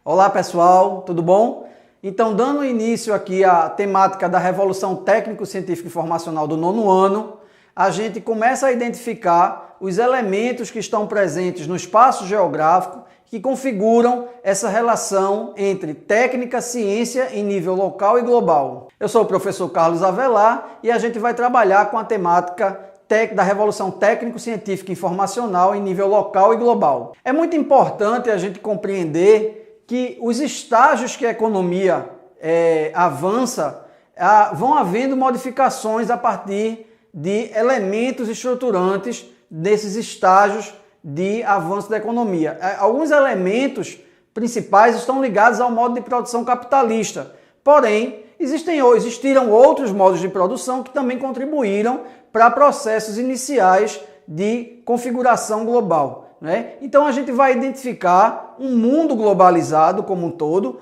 Olá pessoal, tudo bom? Então, dando início aqui à temática da Revolução Técnico-Científica Informacional do 9º ano, a gente começa a identificar os elementos que estão presentes no espaço geográfico que configuram essa relação entre técnica, ciência em nível local e global. Eu sou o professor Carlos Avelar e a gente vai trabalhar com a temática da Revolução Técnico-Científica Informacional em nível local e global. É muito importante a gente compreender que os estágios que a economia avança vão havendo modificações a partir de elementos estruturantes desses estágios de avanço da economia. Alguns elementos principais estão ligados ao modo de produção capitalista, porém existiram outros modos de produção que também contribuíram para processos iniciais de configuração global. Então a gente vai identificar um mundo globalizado como um todo,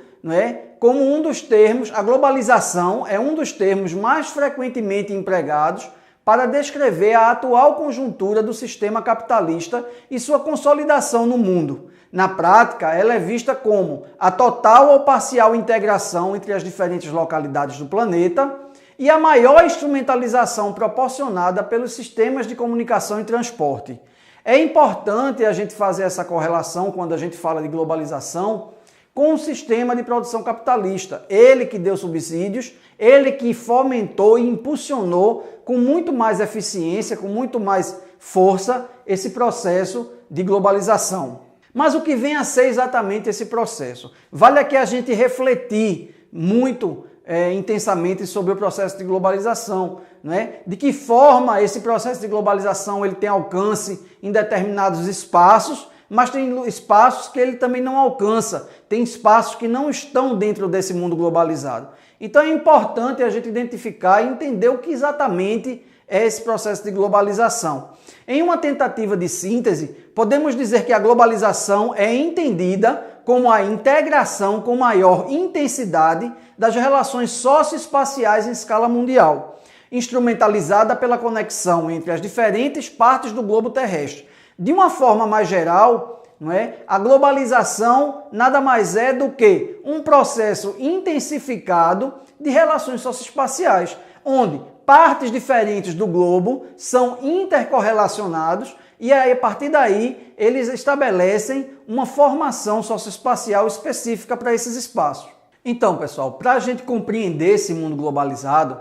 como um dos termos. A globalização é um dos termos mais frequentemente empregados para descrever a atual conjuntura do sistema capitalista e sua consolidação no mundo. Na prática, ela é vista como a total ou parcial integração entre as diferentes localidades do planeta e a maior instrumentalização proporcionada pelos sistemas de comunicação e transporte. É importante a gente fazer essa correlação quando a gente fala de globalização com o sistema de produção capitalista. Ele que deu subsídios, ele que fomentou e impulsionou com muito mais eficiência, com muito mais força, esse processo de globalização. Mas o que vem a ser exatamente esse processo? Vale aqui a gente refletir muito intensamente sobre o processo de globalização, De que forma esse processo de globalização ele tem alcance em determinados espaços, mas tem espaços que ele também não alcança, tem espaços que não estão dentro desse mundo globalizado. Então é importante a gente identificar e entender o que exatamente é esse processo de globalização. Em uma tentativa de síntese, podemos dizer que a globalização é entendida como a integração com maior intensidade das relações socioespaciais em escala mundial, instrumentalizada pela conexão entre as diferentes partes do globo terrestre. De uma forma mais geral, a globalização nada mais é do que um processo intensificado de relações socioespaciais, onde partes diferentes do globo são intercorrelacionados e aí, a partir daí eles estabelecem uma formação socioespacial específica para esses espaços. Então, pessoal, para a gente compreender esse mundo globalizado,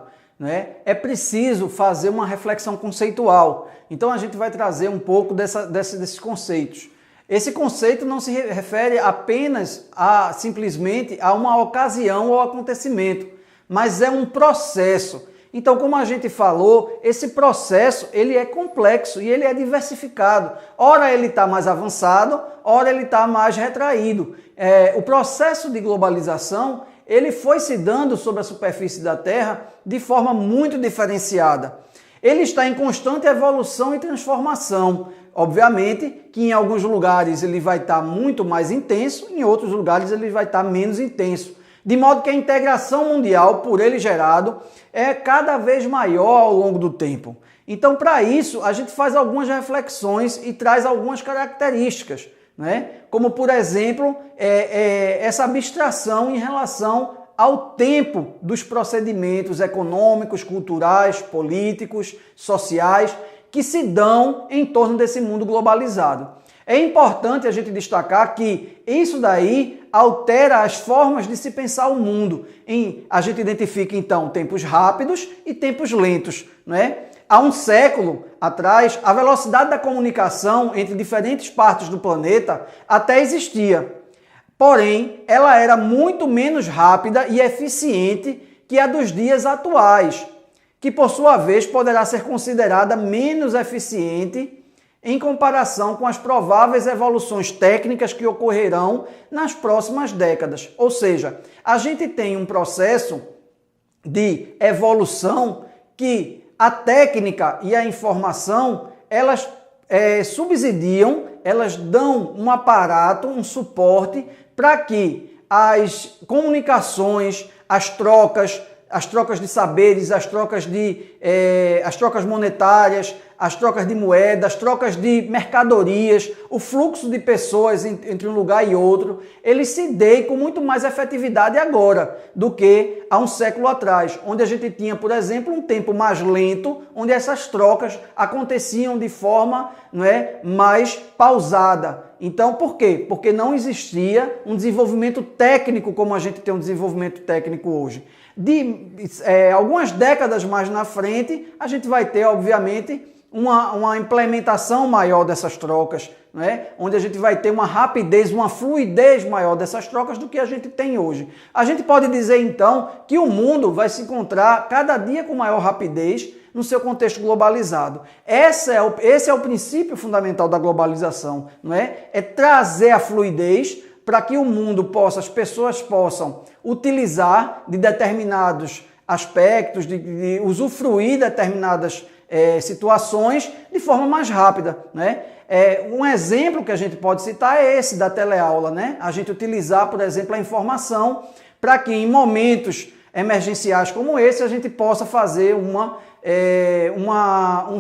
é preciso fazer uma reflexão conceitual. Então a gente vai trazer um pouco desses conceitos. Esse conceito não se refere apenas simplesmente a uma ocasião ou acontecimento, mas é um processo. Então, como a gente falou, esse processo ele é complexo e ele é diversificado. Ora ele está mais avançado, ora ele está mais retraído. O processo de globalização ele foi se dando sobre a superfície da Terra de forma muito diferenciada. Ele está em constante evolução e transformação. Obviamente que em alguns lugares ele vai estar muito mais intenso, em outros lugares ele vai estar menos intenso. De modo que a integração mundial, por ele gerado, é cada vez maior ao longo do tempo. Então, para isso, a gente faz algumas reflexões e traz algumas características, como, por exemplo, essa abstração em relação ao tempo dos procedimentos econômicos, culturais, políticos, sociais, que se dão em torno desse mundo globalizado. É importante a gente destacar que isso daí altera as formas de se pensar o mundo. A gente identifica, então, tempos rápidos e tempos lentos, Há um século atrás, a velocidade da comunicação entre diferentes partes do planeta até existia. Porém, ela era muito menos rápida e eficiente que a dos dias atuais, que por sua vez poderá ser considerada menos eficiente em comparação com as prováveis evoluções técnicas que ocorrerão nas próximas décadas. Ou seja, a gente tem um processo de evolução que a técnica e a informação, elas subsidiam, elas dão um aparato, um suporte para que as comunicações, as trocas, as trocas de saberes, as trocas monetárias, as trocas de moedas, as trocas de mercadorias, o fluxo de pessoas entre um lugar e outro, ele se dê com muito mais efetividade agora do que há um século atrás, onde a gente tinha, por exemplo, um tempo mais lento, onde essas trocas aconteciam de forma, não é, mais pausada. Então, por quê? Porque não existia um desenvolvimento técnico como a gente tem um desenvolvimento técnico hoje. Algumas décadas mais na frente, a gente vai ter, obviamente, uma implementação maior dessas trocas, né? Onde a gente vai ter uma rapidez, uma fluidez maior dessas trocas do que a gente tem hoje. A gente pode dizer, então, que o mundo vai se encontrar cada dia com maior rapidez no seu contexto globalizado. Esse é o princípio fundamental da globalização, não é? É trazer a fluidez para que o mundo as pessoas possam utilizar de determinados aspectos, de usufruir determinadas situações de forma mais rápida, né? Um exemplo que a gente pode citar é esse da teleaula, né? A gente utilizar, por exemplo, a informação para que em momentos emergenciais como esse a gente possa fazer um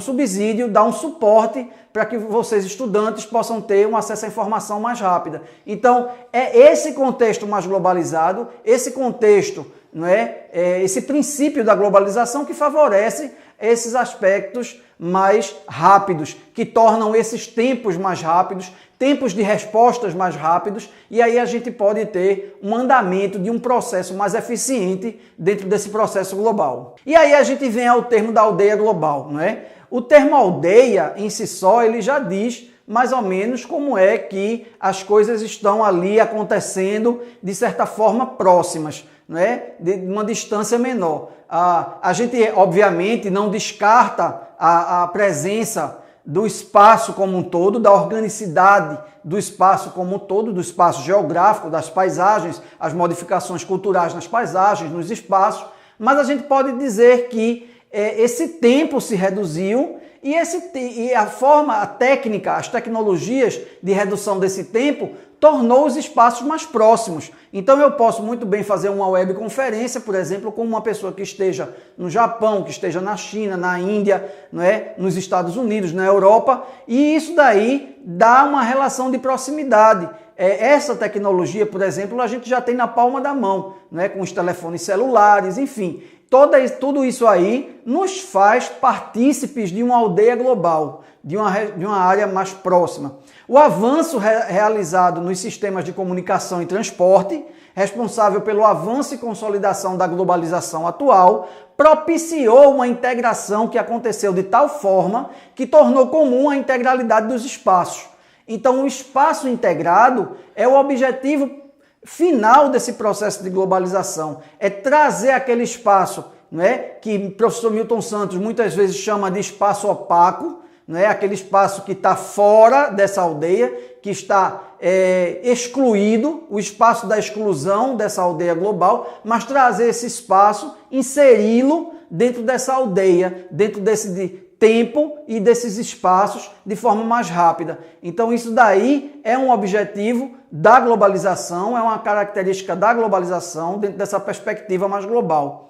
subsídio, dar um suporte para que vocês, estudantes, possam ter um acesso à informação mais rápida. Então, é esse contexto mais globalizado, esse contexto, não é? Esse princípio da globalização que favorece esses aspectos mais rápidos, que tornam esses tempos mais rápidos, tempos de respostas mais rápidos, e aí a gente pode ter um andamento de um processo mais eficiente dentro desse processo global. E aí a gente vem ao termo da aldeia global, não é? O termo aldeia em si só, ele já diz mais ou menos como é que as coisas estão ali acontecendo de certa forma próximas, não é? De uma distância menor. A gente, obviamente, não descarta a presença do espaço como um todo, da organicidade do espaço como um todo, do espaço geográfico, das paisagens, as modificações culturais nas paisagens, nos espaços, mas a gente pode dizer que esse tempo se reduziu e a técnica, as tecnologias de redução desse tempo tornou os espaços mais próximos. Então eu posso muito bem fazer uma webconferência, por exemplo, com uma pessoa que esteja no Japão, que esteja na China, na Índia, não é? Nos Estados Unidos, na Europa, e isso daí dá uma relação de proximidade. Essa tecnologia, por exemplo, a gente já tem na palma da mão, não é? Com os telefones celulares, enfim. Tudo isso aí nos faz partícipes de uma aldeia global, de uma área mais próxima. O avanço realizado nos sistemas de comunicação e transporte, responsável pelo avanço e consolidação da globalização atual, propiciou uma integração que aconteceu de tal forma que tornou comum a integralidade dos espaços. Então, o espaço integrado é o objetivo final desse processo de globalização, é trazer aquele espaço, não é, que o professor Milton Santos muitas vezes chama de espaço opaco, não é, aquele espaço que está fora dessa aldeia, que está excluído, o espaço da exclusão dessa aldeia global, mas trazer esse espaço, inseri-lo dentro dessa aldeia, dentro desse tempo e desses espaços de forma mais rápida. Então isso daí é um objetivo da globalização, é uma característica da globalização dentro dessa perspectiva mais global.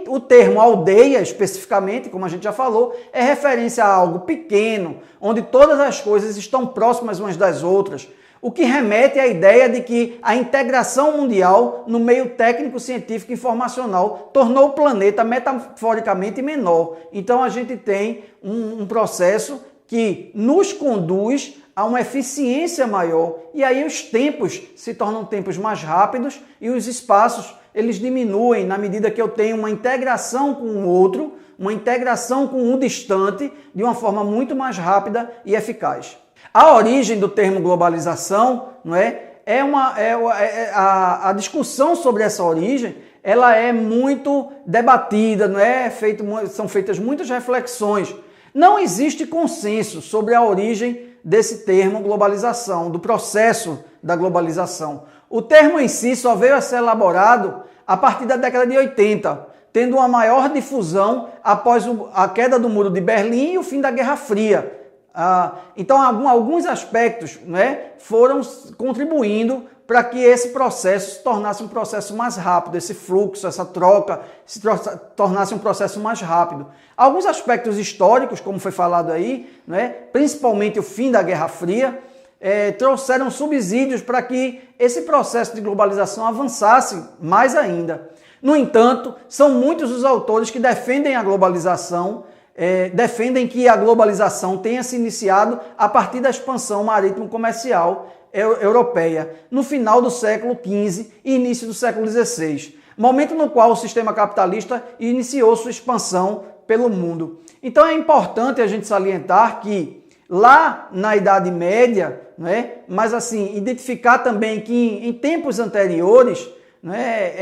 O termo aldeia, especificamente, como a gente já falou, é referência a algo pequeno, onde todas as coisas estão próximas umas das outras, o que remete à ideia de que a integração mundial no meio técnico, científico e informacional tornou o planeta metaforicamente menor. Então a gente tem um processo que nos conduz a uma eficiência maior e aí os tempos se tornam tempos mais rápidos e os espaços eles diminuem na medida que eu tenho uma integração com o outro, uma integração com o distante de uma forma muito mais rápida e eficaz. A origem do termo globalização, não é? A discussão sobre essa origem, ela é muito debatida, não é? São feitas muitas reflexões. Não existe consenso sobre a origem desse termo globalização, do processo da globalização. O termo em si só veio a ser elaborado a partir da década de 80, tendo uma maior difusão após a queda do Muro de Berlim e o fim da Guerra Fria. Então, alguns aspectos, né, foram contribuindo para que esse processo se tornasse um processo mais rápido, esse fluxo, essa troca, tornasse um processo mais rápido. Alguns aspectos históricos, como foi falado aí, né, principalmente o fim da Guerra Fria, trouxeram subsídios para que esse processo de globalização avançasse mais ainda. No entanto, são muitos os autores que defendem a globalização, defendem que a globalização tenha se iniciado a partir da expansão marítimo-comercial europeia, no final do século XV e início do século XVI, momento no qual o sistema capitalista iniciou sua expansão pelo mundo. Então é importante a gente salientar que lá na Idade Média, né, mas assim, identificar também que em tempos anteriores, né,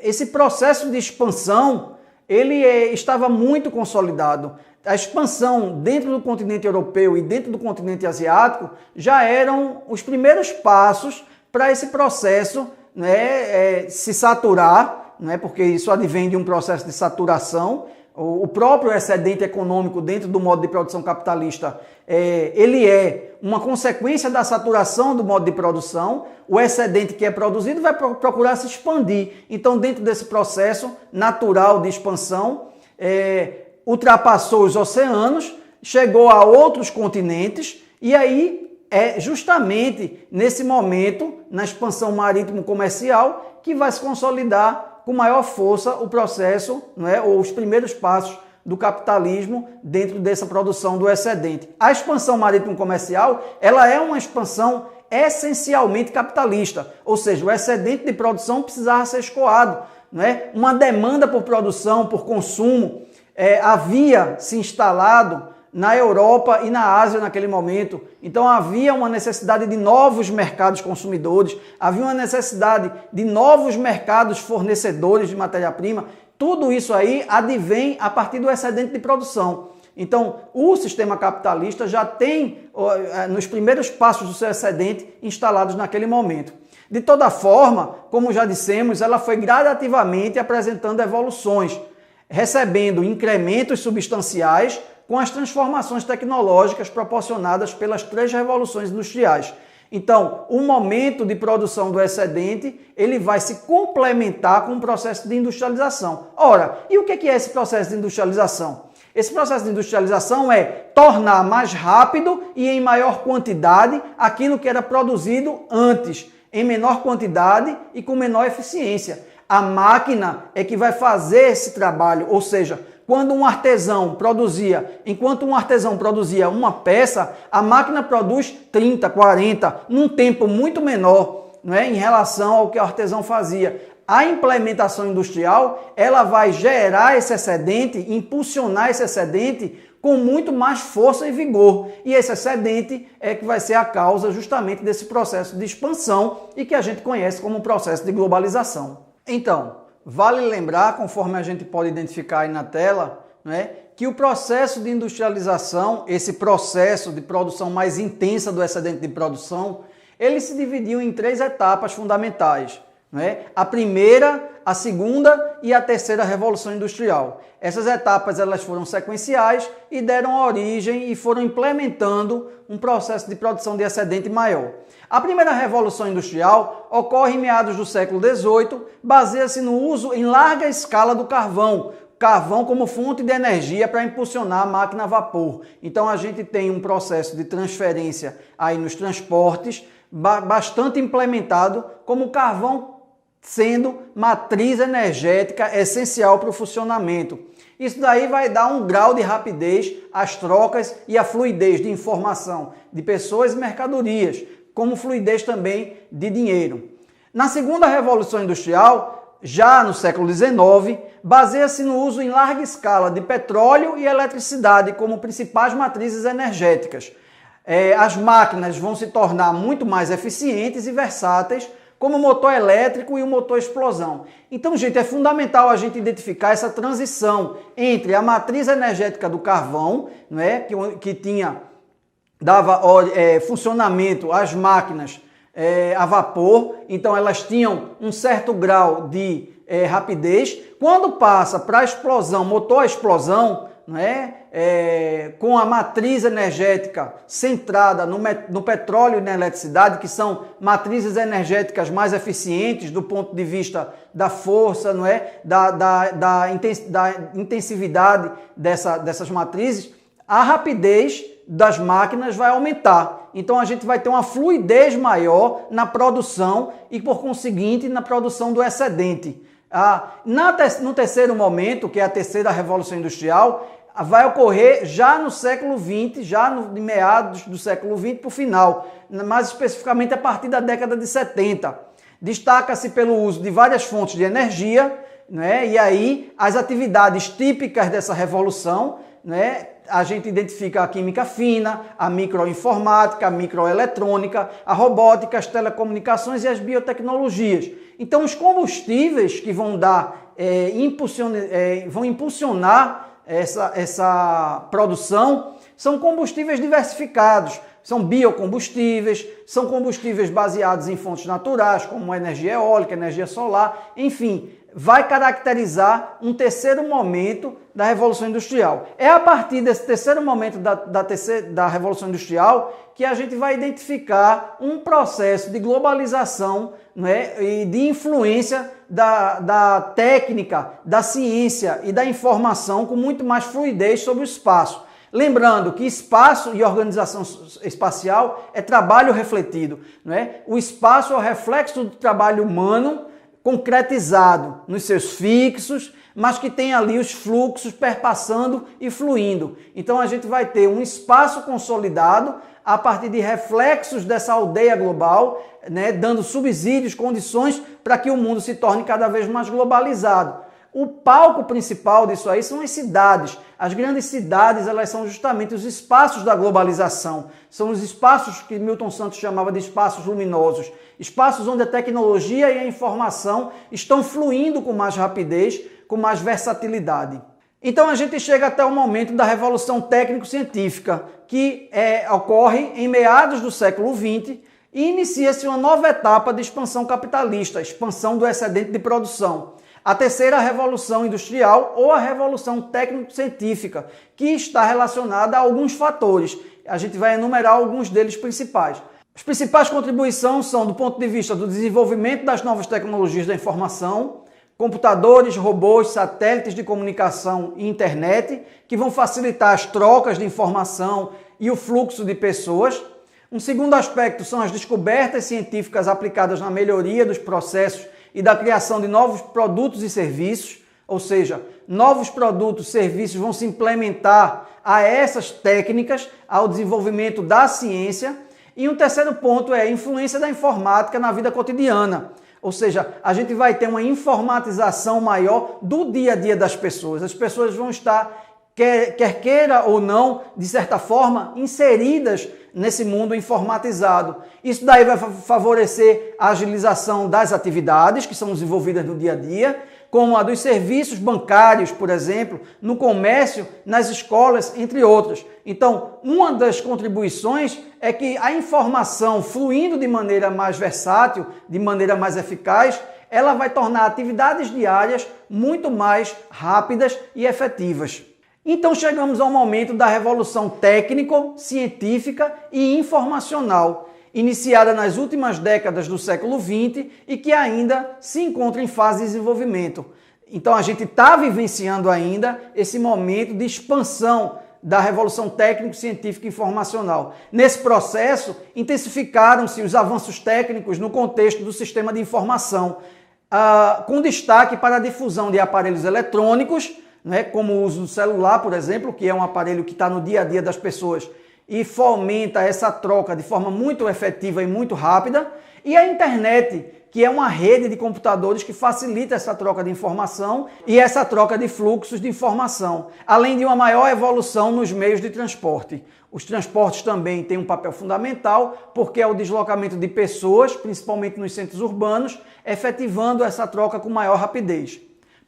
esse processo de expansão ele estava muito consolidado. A expansão dentro do continente europeu e dentro do continente asiático já eram os primeiros passos para esse processo, né, se saturar, né, porque isso advém de um processo de saturação. O próprio excedente econômico dentro do modo de produção capitalista, ele é uma consequência da saturação do modo de produção. O excedente que é produzido vai procurar se expandir. Então, dentro desse processo natural de expansão, ultrapassou os oceanos, chegou a outros continentes e aí é justamente nesse momento, na expansão marítimo-comercial, que vai se consolidar com maior força o processo, né, ou os primeiros passos do capitalismo dentro dessa produção do excedente. A expansão marítimo-comercial, ela é uma expansão essencialmente capitalista, ou seja, o excedente de produção precisava ser escoado, né? Uma demanda por produção, por consumo, havia se instalado na Europa e na Ásia naquele momento. Então havia uma necessidade de novos mercados consumidores, havia uma necessidade de novos mercados fornecedores de matéria-prima. Tudo isso aí advém a partir do excedente de produção. Então o sistema capitalista já tem nos primeiros passos do seu excedente instalados naquele momento. De toda forma, como já dissemos, ela foi gradativamente apresentando evoluções, recebendo incrementos substanciais com as transformações tecnológicas proporcionadas pelas 3 revoluções industriais. Então, o momento de produção do excedente, ele vai se complementar com o processo de industrialização. Ora, e o que é esse processo de industrialização? Esse processo de industrialização é tornar mais rápido e em maior quantidade aquilo que era produzido antes, em menor quantidade e com menor eficiência. A máquina é que vai fazer esse trabalho, ou seja, enquanto um artesão produzia uma peça, a máquina produz 30, 40, num tempo muito menor, né, em relação ao que o artesão fazia. A implementação industrial, ela vai gerar esse excedente, impulsionar esse excedente com muito mais força e vigor. E esse excedente é que vai ser a causa justamente desse processo de expansão e que a gente conhece como processo de globalização. Então, vale lembrar, conforme a gente pode identificar aí na tela, né, que o processo de industrialização, esse processo de produção mais intensa do excedente de produção, ele se dividiu em 3 etapas fundamentais, né? A primeira, a segunda e a terceira revolução industrial. Essas etapas elas foram sequenciais e deram origem e foram implementando um processo de produção de excedente maior. A primeira revolução industrial ocorre em meados do século XVIII, baseia-se no uso em larga escala do carvão como fonte de energia para impulsionar a máquina a vapor. Então a gente tem um processo de transferência aí nos transportes bastante implementado, como o carvão sendo matriz energética essencial para o funcionamento. Isso daí vai dar um grau de rapidez às trocas e à fluidez de informação de pessoas e mercadorias, como fluidez também de dinheiro. Na segunda revolução industrial, já no século XIX, baseia-se no uso em larga escala de petróleo e eletricidade como principais matrizes energéticas. As máquinas vão se tornar muito mais eficientes e versáteis, como o motor elétrico e o motor explosão. Então, gente, é fundamental a gente identificar essa transição entre a matriz energética do carvão, né, que dava funcionamento às máquinas a vapor, então elas tinham um certo grau de rapidez. Quando passa para a explosão, motor a explosão, não é? Com a matriz energética centrada no petróleo e na eletricidade, que são matrizes energéticas mais eficientes do ponto de vista da força, não é? Da intensividade dessas matrizes, a rapidez das máquinas vai aumentar. Então a gente vai ter uma fluidez maior na produção e, por conseguinte, na produção do excedente. No terceiro momento, que é a terceira revolução industrial, vai ocorrer já no século XX, já de meados do século XX para o final, mais especificamente a partir da década de 70. Destaca-se pelo uso de várias fontes de energia, né? E aí as atividades típicas dessa revolução, né? A gente identifica a química fina, a microinformática, a microeletrônica, a robótica, as telecomunicações e as biotecnologias. Então, os combustíveis que vão vão impulsionar essa produção são combustíveis diversificados. São biocombustíveis, são combustíveis baseados em fontes naturais, como energia eólica, energia solar, enfim, vai caracterizar um terceiro momento da Revolução Industrial. É a partir desse terceiro momento da Revolução Industrial que a gente vai identificar um processo de globalização, né, e de influência da técnica, da ciência e da informação com muito mais fluidez sobre o espaço. Lembrando que espaço e organização espacial é trabalho refletido, não é? O espaço é o reflexo do trabalho humano concretizado nos seus fixos, mas que tem ali os fluxos perpassando e fluindo. Então a gente vai ter um espaço consolidado a partir de reflexos dessa aldeia global, né, dando subsídios, condições para que o mundo se torne cada vez mais globalizado. O palco principal disso aí são as cidades. As grandes cidades, elas são justamente os espaços da globalização. São os espaços que Milton Santos chamava de espaços luminosos. Espaços onde a tecnologia e a informação estão fluindo com mais rapidez, com mais versatilidade. Então a gente chega até o momento da Revolução Técnico-Científica, que ocorre em meados do século XX e inicia-se uma nova etapa de expansão capitalista, expansão do excedente de produção. A terceira revolução industrial ou a revolução técnico-científica, que está relacionada a alguns fatores. A gente vai enumerar alguns deles principais. As principais contribuições são do ponto de vista do desenvolvimento das novas tecnologias da informação, computadores, robôs, satélites de comunicação e internet, que vão facilitar as trocas de informação e o fluxo de pessoas. Um segundo aspecto são as descobertas científicas aplicadas na melhoria dos processos e da criação de novos produtos e serviços, ou seja, novos produtos e serviços vão se implementar a essas técnicas, ao desenvolvimento da ciência. E um terceiro ponto é a influência da informática na vida cotidiana, ou seja, a gente vai ter uma informatização maior do dia a dia das pessoas. As pessoas vão estar, quer queira ou não, de certa forma, inseridas nesse mundo informatizado. Isso daí vai favorecer a agilização das atividades que são desenvolvidas no dia a dia, como a dos serviços bancários, por exemplo, no comércio, nas escolas, entre outras. Então, uma das contribuições é que a informação fluindo de maneira mais versátil, de maneira mais eficaz, ela vai tornar atividades diárias muito mais rápidas e efetivas. Então chegamos ao momento da revolução técnico, científica e informacional, iniciada nas últimas décadas do século XX e que ainda se encontra em fase de desenvolvimento. Então a gente está vivenciando ainda esse momento de expansão da revolução técnico, científica e informacional. Nesse processo, intensificaram-se os avanços técnicos no contexto do sistema de informação, com destaque para a difusão de aparelhos eletrônicos, né, como o uso do celular, por exemplo, que é um aparelho que está no dia a dia das pessoas e fomenta essa troca de forma muito efetiva e muito rápida, e a internet, que é uma rede de computadores que facilita essa troca de informação e essa troca de fluxos de informação, além de uma maior evolução nos meios de transporte. Os transportes também têm um papel fundamental, porque é o deslocamento de pessoas, principalmente nos centros urbanos, efetivando essa troca com maior rapidez.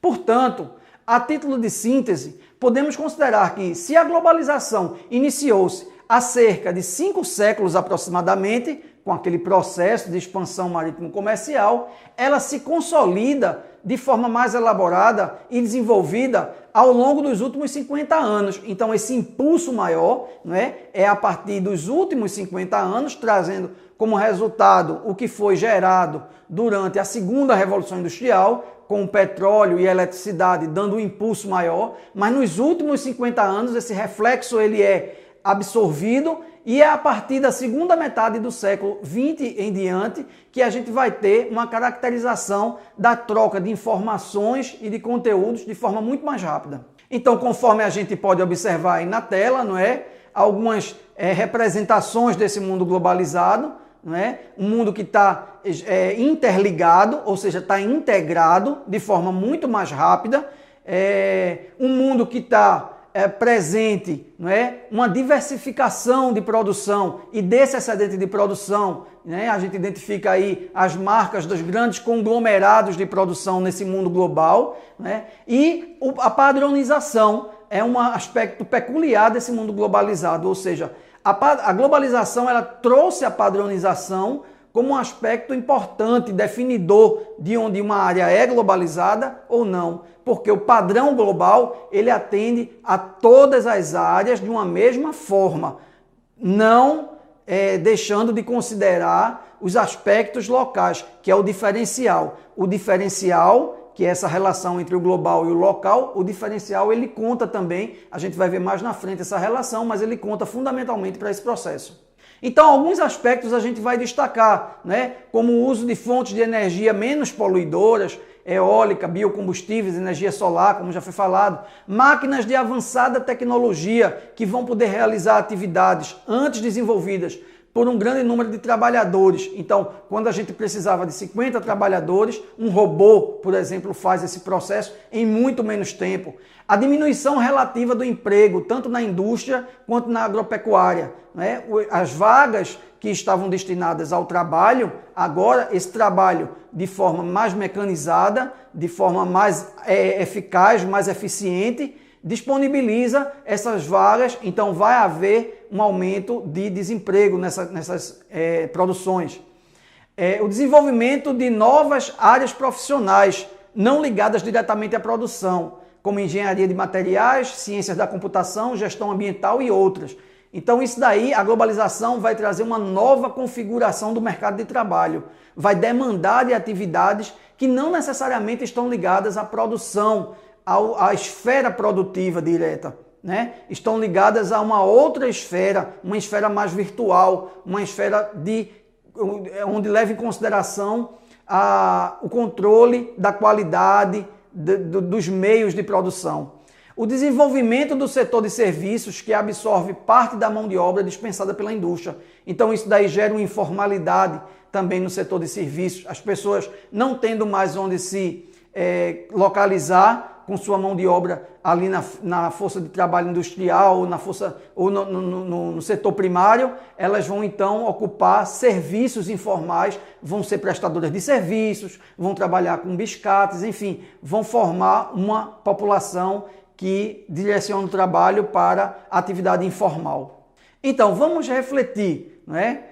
Portanto, a título de síntese, podemos considerar que, se a globalização iniciou-se há cerca de 5 séculos aproximadamente, com aquele processo de expansão marítimo-comercial, ela se consolida de forma mais elaborada e desenvolvida ao longo dos últimos 50 anos. Então, esse impulso maior, né, é a partir dos últimos 50 anos, trazendo como resultado o que foi gerado durante a segunda Revolução Industrial, com o petróleo e a eletricidade dando um impulso maior, mas nos últimos 50 anos esse reflexo ele é absorvido e é a partir da segunda metade do século XX em diante que a gente vai ter uma caracterização da troca de informações e de conteúdos de forma muito mais rápida. Então, conforme a gente pode observar aí na tela, não é? Algumas representações desse mundo globalizado, não é? Um mundo que está interligado, ou seja, está integrado de forma muito mais rápida, um mundo que está presente, não é? Uma diversificação de produção e desse excedente de produção, né? A gente identifica aí as marcas dos grandes conglomerados de produção nesse mundo global, né? E a padronização é um aspecto peculiar desse mundo globalizado, ou seja, a globalização ela trouxe a padronização como um aspecto importante, definidor de onde uma área é globalizada ou não, porque o padrão global ele atende a todas as áreas de uma mesma forma, não deixando de considerar os aspectos locais, que é o diferencial. O diferencial, que é essa relação entre o global e o local, o diferencial ele conta também, a gente vai ver mais na frente essa relação, mas ele conta fundamentalmente para esse processo. Então, alguns aspectos a gente vai destacar, né? Como o uso de fontes de energia menos poluidoras, eólica, biocombustíveis, energia solar, como já foi falado, máquinas de avançada tecnologia que vão poder realizar atividades antes desenvolvidas por um grande número de trabalhadores. Então, quando a gente precisava de 50 trabalhadores, um robô, por exemplo, faz esse processo em muito menos tempo. A diminuição relativa do emprego, tanto na indústria quanto na agropecuária, né? As vagas que estavam destinadas ao trabalho, agora esse trabalho de forma mais mecanizada, de forma mais eficaz, mais eficiente, disponibiliza essas vagas, então vai haver um aumento de desemprego nessas produções. O desenvolvimento de novas áreas profissionais não ligadas diretamente à produção, como engenharia de materiais, ciências da computação, gestão ambiental e outras. Então isso daí, a globalização vai trazer uma nova configuração do mercado de trabalho, vai demandar de atividades que não necessariamente estão ligadas à produção, à esfera produtiva direta, né? Estão ligadas a uma outra esfera, uma esfera mais virtual, uma esfera onde leva em consideração o controle da qualidade dos meios de produção. O desenvolvimento do setor de serviços que absorve parte da mão de obra dispensada pela indústria. Então isso daí gera uma informalidade também no setor de serviços, as pessoas não tendo mais onde se localizar com sua mão de obra ali na força de trabalho industrial ou no setor primário, elas vão então ocupar serviços informais, vão ser prestadoras de serviços, vão trabalhar com biscates, enfim, vão formar uma população que direciona o trabalho para a atividade informal. Então, vamos refletir, né?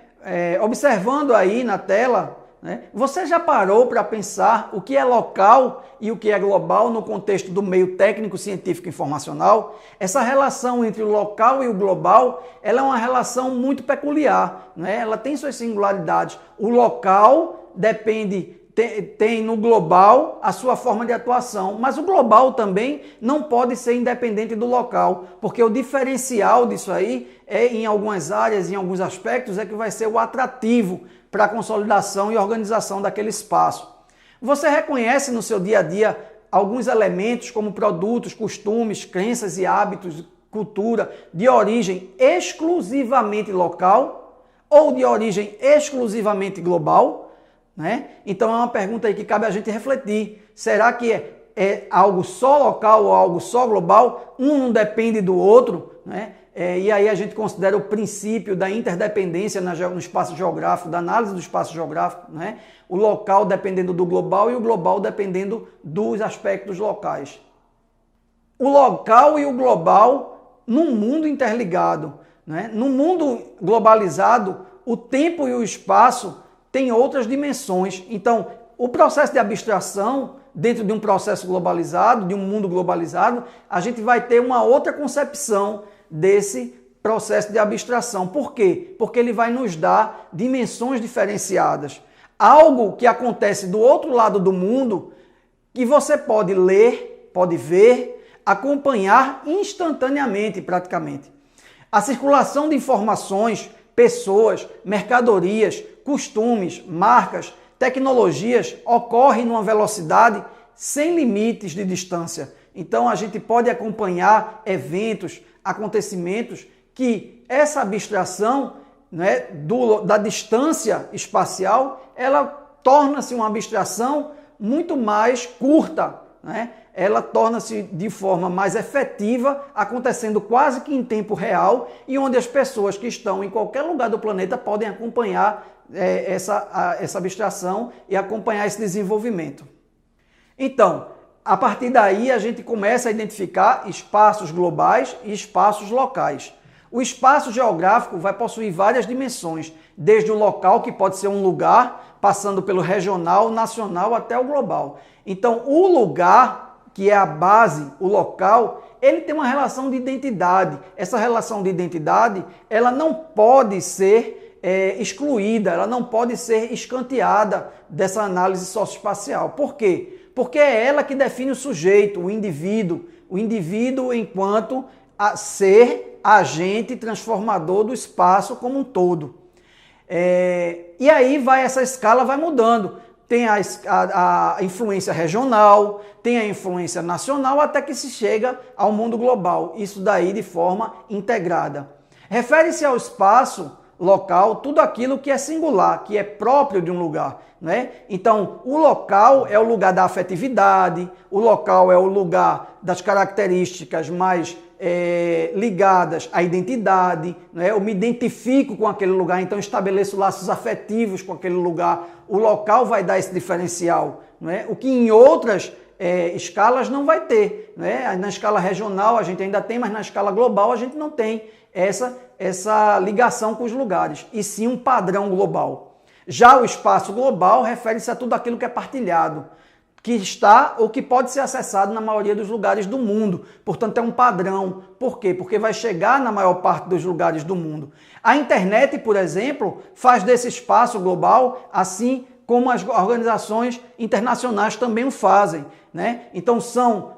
Observando aí na tela, né? Você já parou para pensar o que é local e o que é global no contexto do meio técnico, científico e informacional? Essa relação entre o local e o global, ela é uma relação muito peculiar, né? Ela tem suas singularidades. O local tem no global a sua forma de atuação, mas o global também não pode ser independente do local, porque o diferencial disso aí em algumas áreas, em alguns aspectos, que vai ser o atrativo para a consolidação e organização daquele espaço. Você reconhece no seu dia a dia alguns elementos como produtos, costumes, crenças e hábitos, cultura de origem exclusivamente local ou de origem exclusivamente global? Né? Então é uma pergunta aí que cabe a gente refletir. Será que é algo só local ou algo só global? Um não depende do outro, né? E aí a gente considera o princípio da interdependência no espaço geográfico, da análise do espaço geográfico, né? O local dependendo do global e o global dependendo dos aspectos locais. O local e o global num mundo interligado, né? No mundo globalizado, o tempo e o espaço têm outras dimensões. Então, o processo de abstração, dentro de um processo globalizado, de um mundo globalizado, a gente vai ter uma outra concepção desse processo de abstração. Por quê? Porque ele vai nos dar dimensões diferenciadas. Algo que acontece do outro lado do mundo, que você pode ler, pode ver, acompanhar instantaneamente, praticamente. A circulação de informações, pessoas, mercadorias, costumes, marcas, tecnologias ocorre numa velocidade sem limites de distância. Então a gente pode acompanhar eventos, acontecimentos que essa abstração, né, da distância espacial, ela torna-se uma abstração muito mais curta, né? Ela torna-se de forma mais efetiva, acontecendo quase que em tempo real, e onde as pessoas que estão em qualquer lugar do planeta podem acompanhar essa abstração e acompanhar esse desenvolvimento. Então, a partir daí a gente começa a identificar espaços globais e espaços locais. O espaço geográfico vai possuir várias dimensões, desde o local, que pode ser um lugar, passando pelo regional, nacional até o global. Então, o lugar, que é a base, o local, ele tem uma relação de identidade. Essa relação de identidade, ela não pode ser excluída, ela não pode ser escanteada dessa análise socioespacial. Por quê? Porque é ela que define o sujeito, o indivíduo enquanto ser agente transformador do espaço como um todo. E aí essa escala vai mudando. Tem a influência regional, tem a influência nacional, até que se chega ao mundo global. Isso daí de forma integrada. Refere-se ao espaço local tudo aquilo que é singular, que é próprio de um lugar, né? Então, o local é o lugar da afetividade, o local é o lugar das características mais ligadas à identidade, né? Eu me identifico com aquele lugar, então estabeleço laços afetivos com aquele lugar. O local vai dar esse diferencial, né? O que em outras escalas não vai ter, né? Na escala regional a gente ainda tem, mas na escala global a gente não tem essa ligação com os lugares, e sim um padrão global. Já o espaço global refere-se a tudo aquilo que é partilhado, que está ou que pode ser acessado na maioria dos lugares do mundo. Portanto, é um padrão. Por quê? Porque vai chegar na maior parte dos lugares do mundo. A internet, por exemplo, faz desse espaço global, assim como as organizações internacionais também o fazem, né? Então, são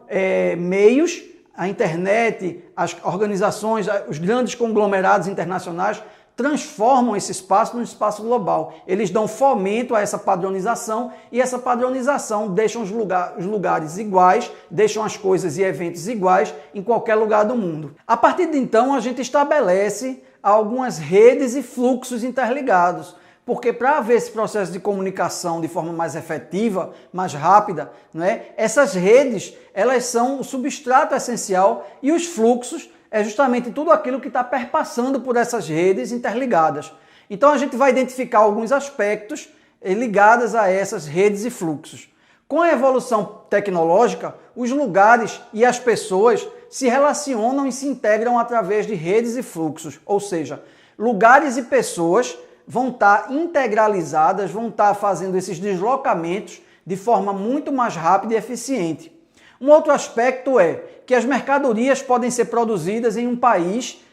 meios. A internet, as organizações, os grandes conglomerados internacionais transformam esse espaço num espaço global. Eles dão fomento a essa padronização, e essa padronização deixa os lugares iguais, deixam as coisas e eventos iguais em qualquer lugar do mundo. A partir de então, a gente estabelece algumas redes e fluxos interligados. Porque para haver esse processo de comunicação de forma mais efetiva, mais rápida, né, essas redes, elas são o substrato essencial, e os fluxos é justamente tudo aquilo que está perpassando por essas redes interligadas. Então a gente vai identificar alguns aspectos ligados a essas redes e fluxos. Com a evolução tecnológica, os lugares e as pessoas se relacionam e se integram através de redes e fluxos, ou seja, lugares e pessoas vão estar integralizadas, vão estar fazendo esses deslocamentos de forma muito mais rápida e eficiente. Um outro aspecto é que as mercadorias podem ser produzidas em um país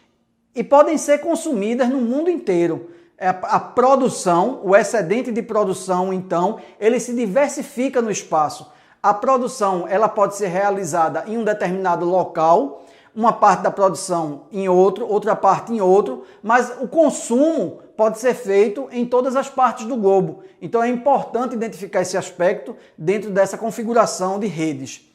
e podem ser consumidas no mundo inteiro. A produção, o excedente de produção, então, ele se diversifica no espaço. A produção, ela pode ser realizada em um determinado local, uma parte da produção em outro, outra parte em outro, mas o consumo pode ser feito em todas as partes do globo. Então é importante identificar esse aspecto dentro dessa configuração de redes.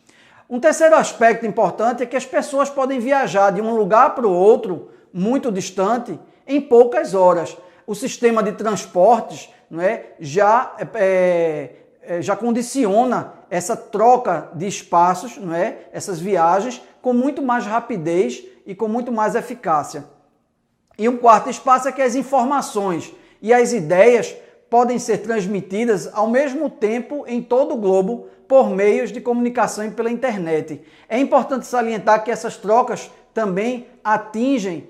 Um terceiro aspecto importante é que as pessoas podem viajar de um lugar para o outro, muito distante, em poucas horas. O sistema de transportes, né, já condiciona essa troca de espaços, né, essas viagens, com muito mais rapidez e com muito mais eficácia. E um quarto espaço é que as informações e as ideias podem ser transmitidas ao mesmo tempo em todo o globo por meios de comunicação e pela internet. É importante salientar que essas trocas também atingem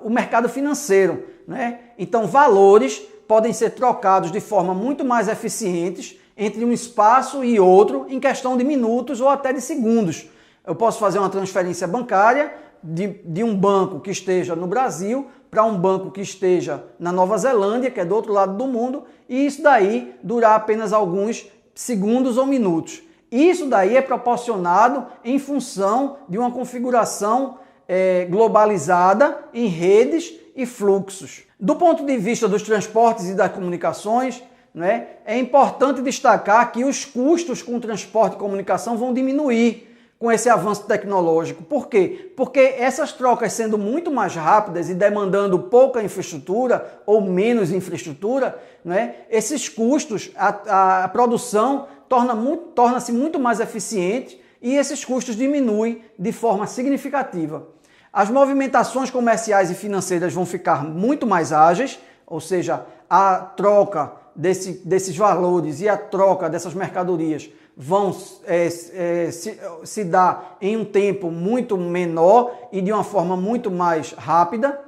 o mercado financeiro, né? Então, valores podem ser trocados de forma muito mais eficiente entre um espaço e outro em questão de minutos ou até de segundos. Eu posso fazer uma transferência bancária de um banco que esteja no Brasil para um banco que esteja na Nova Zelândia, que é do outro lado do mundo, e isso daí durar apenas alguns segundos ou minutos. Isso daí é proporcionado em função de uma configuração globalizada em redes e fluxos. Do ponto de vista dos transportes e das comunicações, né, é importante destacar que os custos com transporte e comunicação vão diminuir com esse avanço tecnológico. Por quê? Porque essas trocas sendo muito mais rápidas e demandando pouca infraestrutura ou menos infraestrutura, né, esses custos, a produção torna-se muito mais eficiente e esses custos diminuem de forma significativa. As movimentações comerciais e financeiras vão ficar muito mais ágeis, ou seja, a troca desses valores e a troca dessas mercadorias vão se dar em um tempo muito menor e de uma forma muito mais rápida.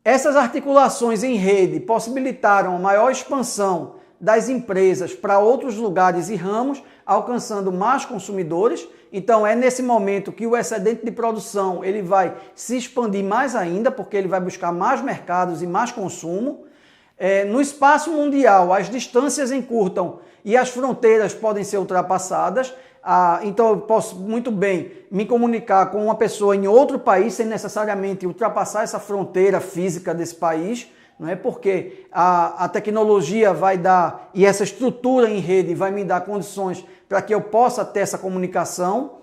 Essas articulações em rede possibilitaram a maior expansão das empresas para outros lugares e ramos, alcançando mais consumidores. Então é nesse momento que o excedente de produção ele vai se expandir mais ainda, porque ele vai buscar mais mercados e mais consumo. No espaço mundial, as distâncias encurtam e as fronteiras podem ser ultrapassadas. Então eu posso muito bem me comunicar com uma pessoa em outro país sem necessariamente ultrapassar essa fronteira física desse país, não é? Porque a tecnologia vai dar, e essa estrutura em rede vai me dar condições para que eu possa ter essa comunicação.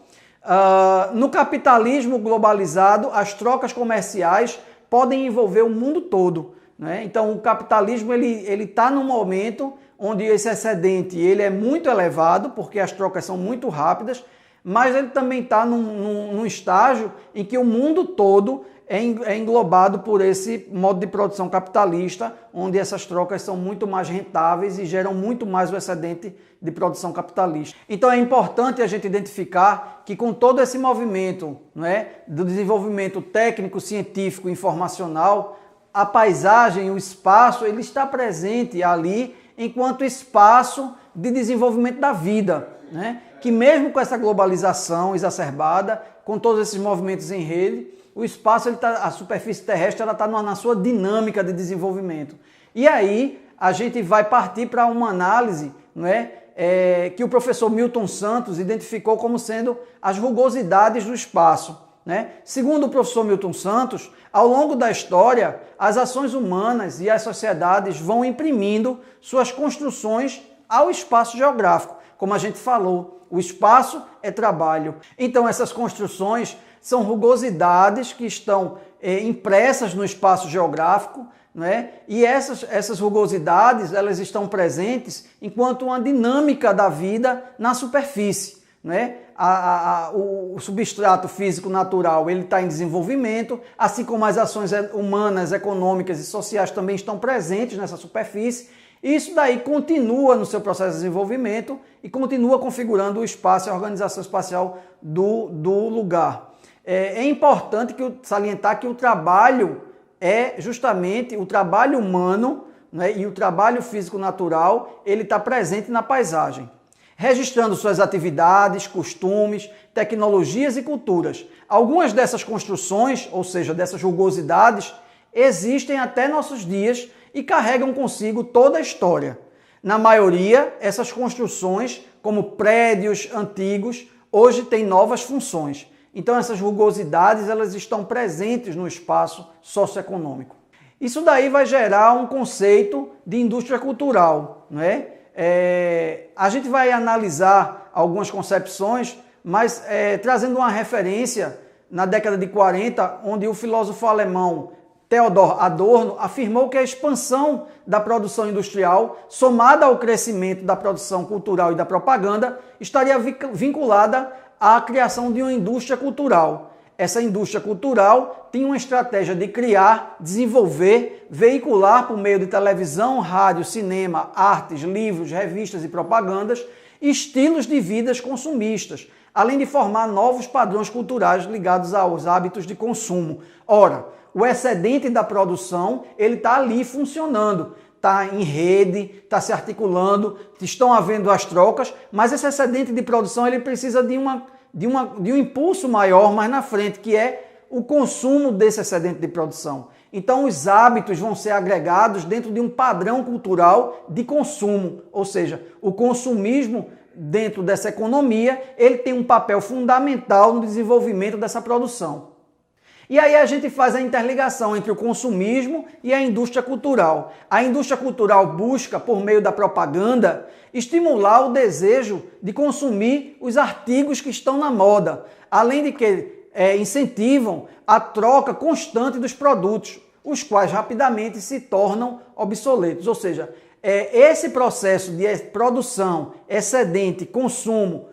No capitalismo globalizado, as trocas comerciais podem envolver o mundo todo, né? Então o capitalismo ele está num momento onde esse excedente ele é muito elevado, porque as trocas são muito rápidas, mas ele também está num estágio em que o mundo todo é englobado por esse modo de produção capitalista, onde essas trocas são muito mais rentáveis e geram muito mais o excedente de produção capitalista. Então é importante a gente identificar que com todo esse movimento, não é, do desenvolvimento técnico, científico, informacional, a paisagem, o espaço, ele está presente ali enquanto espaço de desenvolvimento da vida, né? Que mesmo com essa globalização exacerbada, com todos esses movimentos em rede, o espaço, a superfície terrestre, ela está na sua dinâmica de desenvolvimento. E aí a gente vai partir para uma análise, não é, que o professor Milton Santos identificou como sendo as rugosidades do espaço, né? Segundo o professor Milton Santos, ao longo da história, as ações humanas e as sociedades vão imprimindo suas construções ao espaço geográfico. Como a gente falou, o espaço é trabalho. Então essas construções são rugosidades que estão impressas no espaço geográfico, né? E essas rugosidades elas estão presentes enquanto uma dinâmica da vida na superfície, né? O substrato físico natural ele está em desenvolvimento, assim como as ações humanas, econômicas e sociais também estão presentes nessa superfície. Isso daí continua no seu processo de desenvolvimento e continua configurando o espaço e a organização espacial do lugar. É importante salientar que o trabalho é justamente o trabalho humano, né, e o trabalho físico-natural, ele está presente na paisagem, registrando suas atividades, costumes, tecnologias e culturas. Algumas dessas construções, ou seja, dessas rugosidades, existem até nossos dias e carregam consigo toda a história. Na maioria, essas construções, como prédios antigos, hoje têm novas funções. Então essas rugosidades elas estão presentes no espaço socioeconômico. Isso daí vai gerar um conceito de indústria cultural, não é? A gente vai analisar algumas concepções, mas trazendo uma referência na década de 40, onde o filósofo alemão Theodor Adorno afirmou que a expansão da produção industrial, somada ao crescimento da produção cultural e da propaganda, estaria vinculada à criação de uma indústria cultural. Essa indústria cultural tinha uma estratégia de criar, desenvolver, veicular por meio de televisão, rádio, cinema, artes, livros, revistas e propagandas, estilos de vidas consumistas, além de formar novos padrões culturais ligados aos hábitos de consumo. Ora, o excedente da produção, ele está ali funcionando, está em rede, está se articulando, estão havendo as trocas, mas esse excedente de produção ele precisa de um impulso maior mais na frente, que é o consumo desse excedente de produção. Então os hábitos vão ser agregados dentro de um padrão cultural de consumo, ou seja, o consumismo dentro dessa economia, ele tem um papel fundamental no desenvolvimento dessa produção. E aí a gente faz a interligação entre o consumismo e a indústria cultural. A indústria cultural busca, por meio da propaganda, estimular o desejo de consumir os artigos que estão na moda, além de que incentivam a troca constante dos produtos, os quais rapidamente se tornam obsoletos. Ou seja, esse processo de produção, excedente, consumo,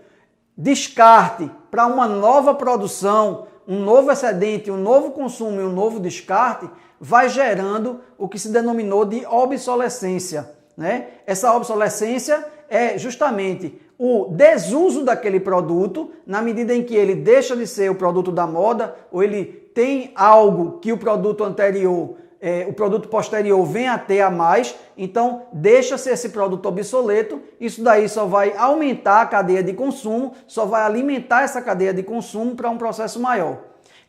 descarte para uma nova produção, um novo excedente, um novo consumo e um novo descarte, vai gerando o que se denominou de obsolescência, né? Essa obsolescência é justamente o desuso daquele produto, na medida em que ele deixa de ser o produto da moda, ou ele tem algo que o produto anterior, o produto posterior vem a ter a mais, então deixa-se esse produto obsoleto, isso daí só vai aumentar a cadeia de consumo, só vai alimentar essa cadeia de consumo para um processo maior.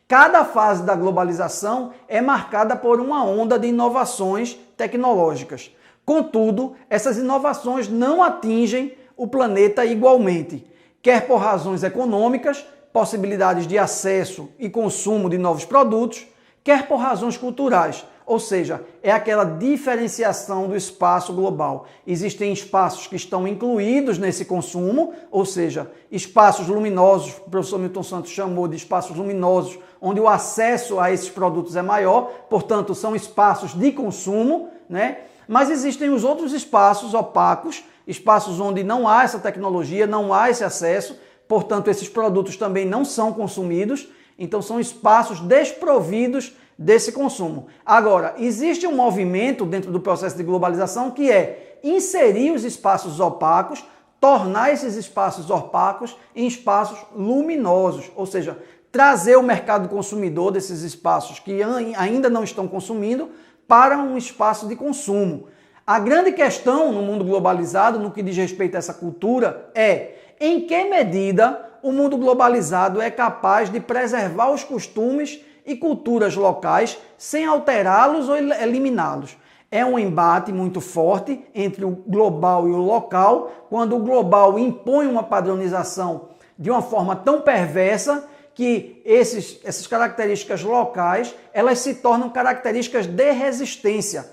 Cada fase da globalização é marcada por uma onda de inovações tecnológicas. Contudo, essas inovações não atingem o planeta igualmente, quer por razões econômicas, possibilidades de acesso e consumo de novos produtos, quer por razões culturais, ou seja, é aquela diferenciação do espaço global. Existem espaços que estão incluídos nesse consumo, ou seja, espaços luminosos, o professor Milton Santos chamou de espaços luminosos, onde o acesso a esses produtos é maior, portanto, são espaços de consumo, né? Mas existem os outros espaços opacos, espaços onde não há essa tecnologia, não há esse acesso, portanto, esses produtos também não são consumidos, então são espaços desprovidos desse consumo. Agora, existe um movimento dentro do processo de globalização que é inserir os espaços opacos, tornar esses espaços opacos em espaços luminosos, ou seja, trazer o mercado consumidor desses espaços que ainda não estão consumindo para um espaço de consumo. A grande questão no mundo globalizado, no que diz respeito a essa cultura, é em que medida o mundo globalizado é capaz de preservar os costumes e culturas locais sem alterá-los ou eliminá-los. É um embate muito forte entre o global e o local, quando o global impõe uma padronização de uma forma tão perversa que essas características locais, elas se tornam características de resistência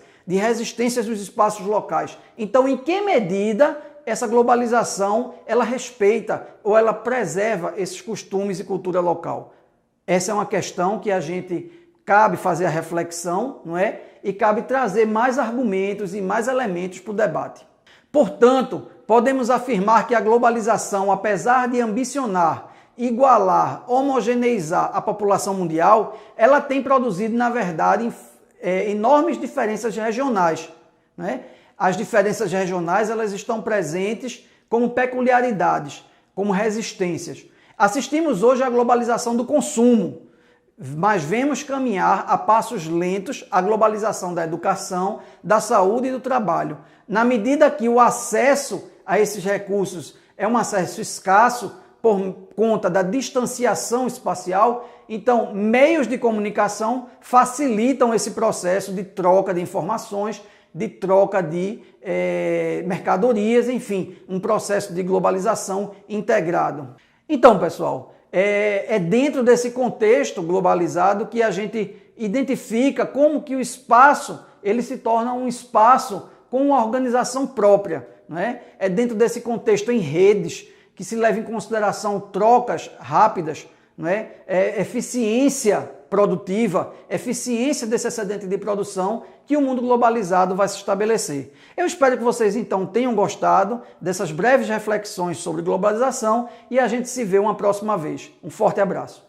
dos espaços locais. Então, em que medida essa globalização, ela respeita ou ela preserva esses costumes e cultura local? Essa é uma questão que a gente cabe fazer a reflexão, não é? E cabe trazer mais argumentos e mais elementos para o debate. Portanto, podemos afirmar que a globalização, apesar de ambicionar, igualar, homogeneizar a população mundial, ela tem produzido, na verdade, enormes diferenças regionais, né? As diferenças regionais, elas estão presentes como peculiaridades, como resistências. Assistimos hoje à globalização do consumo, mas vemos caminhar a passos lentos a globalização da educação, da saúde e do trabalho. Na medida que o acesso a esses recursos é um acesso escasso por conta da distanciação espacial, então meios de comunicação facilitam esse processo de troca de informações, de troca de mercadorias, enfim, um processo de globalização integrado. Então, pessoal, é dentro desse contexto globalizado que a gente identifica como que o espaço ele se torna um espaço com uma organização própria, né? É dentro desse contexto em redes que se leva em consideração trocas rápidas, né? Eficiência produtiva, eficiência desse excedente de produção que o mundo globalizado vai se estabelecer. Eu espero que vocês então tenham gostado dessas breves reflexões sobre globalização e a gente se vê uma próxima vez. Um forte abraço.